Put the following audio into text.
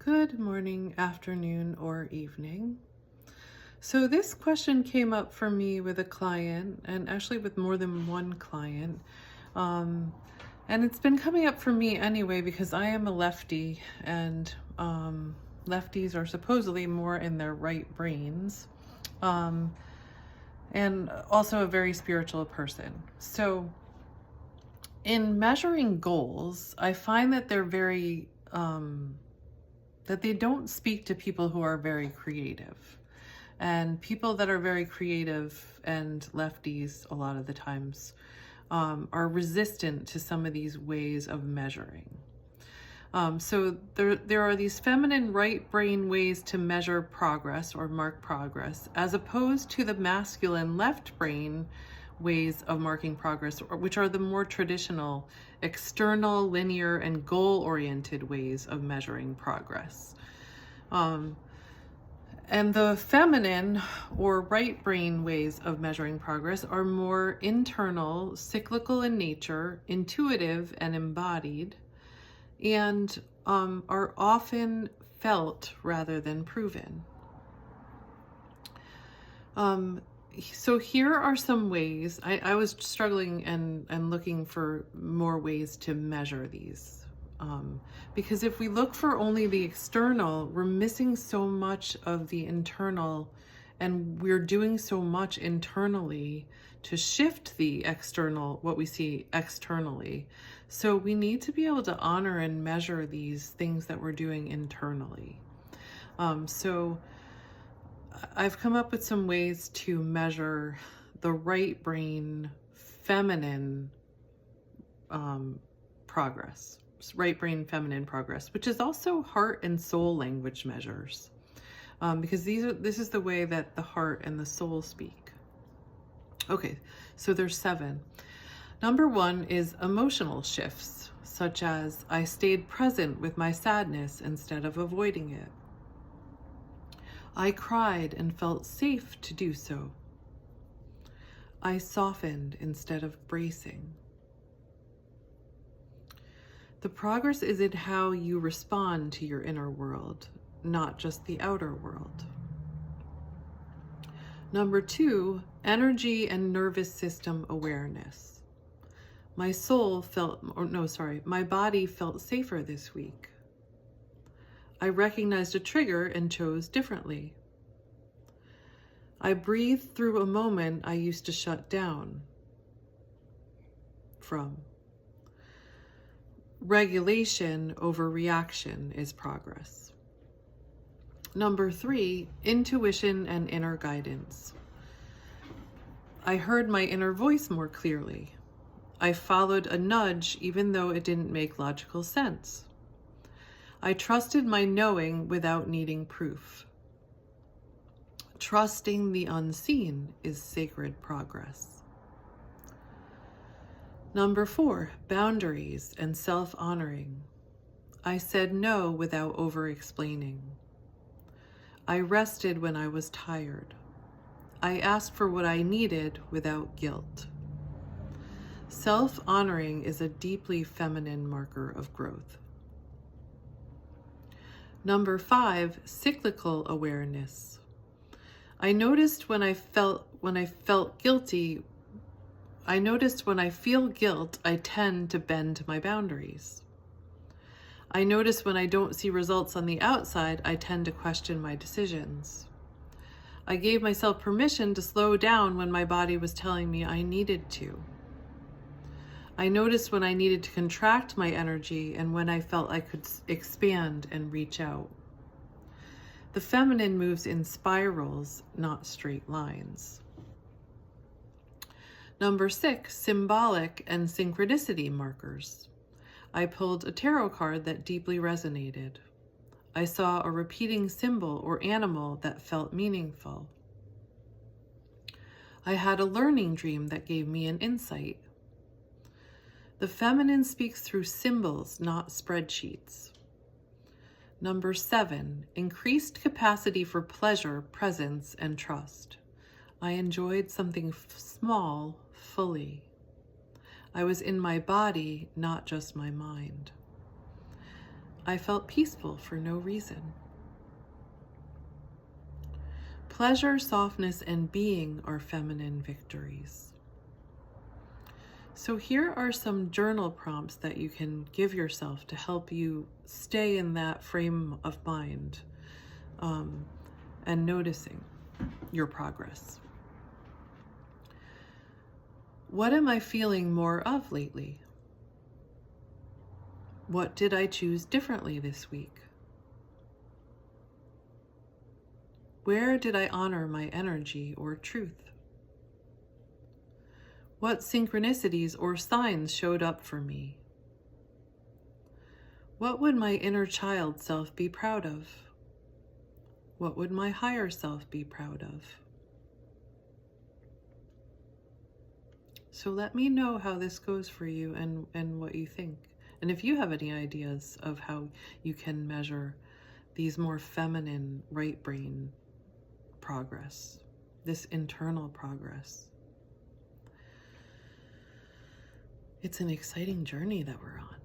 Good morning, afternoon, or evening. So, this question came up for me with a client, and actually with more than one client. Um, and it's been coming up for me anyway because I am a lefty, and lefties are supposedly more in their right brains, um, and also a very spiritual person. So, in measuring goals, I find that they're that they don't speak to people who are very creative. And people that are very creative and lefties, a lot of the times, are resistant to some of these ways of measuring. So there are these feminine right brain ways to measure progress or mark progress, as opposed to the masculine left brain ways of marking progress, which are the more traditional, external, linear, and goal-oriented ways of measuring progress. And the feminine or right brain ways of measuring progress are more internal, cyclical in nature, intuitive, and embodied, and are often felt rather than proven. So here are some ways. I was struggling and looking for more ways to measure these. Because if we look for only the external, we're missing so much of the internal, and we're doing so much internally to shift the external, what we see externally. So we need to be able to honor and measure these things that we're doing internally. So I've come up with some ways to measure the right brain feminine progress, right brain feminine progress, which is also heart and soul language measures, because this is the way that the heart and the soul speak. Okay, so there's 7. Number 1 is emotional shifts, such as I stayed present with my sadness instead of avoiding it. I cried and felt safe to do so. I softened instead of bracing. The progress is in how you respond to your inner world, not just the outer world. Number 2, energy and nervous system awareness. My body felt safer this week. I recognized a trigger and chose differently. I breathed through a moment I used to shut down from. Regulation over reaction is progress. Number 3, intuition and inner guidance. I heard my inner voice more clearly. I followed a nudge even though it didn't make logical sense. I trusted my knowing without needing proof. Trusting the unseen is sacred progress. Number 4, boundaries and self-honoring. I said no without over-explaining. I rested when I was tired. I asked for what I needed without guilt. Self-honoring is a deeply feminine marker of growth. Number 5, cyclical awareness. I noticed when I felt guilty. I noticed when I feel guilt, I tend to bend my boundaries. I notice when I don't see results on the outside, I tend to question my decisions. I gave myself permission to slow down when my body was telling me I needed to. I noticed when I needed to contract my energy and when I felt I could expand and reach out. The feminine moves in spirals, not straight lines. Number 6, symbolic and synchronicity markers. I pulled a tarot card that deeply resonated. I saw a repeating symbol or animal that felt meaningful. I had a learning dream that gave me an insight. The feminine speaks through symbols, not spreadsheets. Number 7, increased capacity for pleasure, presence, and trust. I enjoyed something small fully. I was in my body, not just my mind. I felt peaceful for no reason. Pleasure, softness, and being are feminine victories. So here are some journal prompts that you can give yourself to help you stay in that frame of mind, and noticing your progress. What am I feeling more of lately? What did I choose differently this week? Where did I honor my energy or truth? What synchronicities or signs showed up for me? What would my inner child self be proud of? What would my higher self be proud of? So let me know how this goes for you and what you think. And if you have any ideas of how you can measure these more feminine right brain progress, this internal progress. It's an exciting journey that we're on.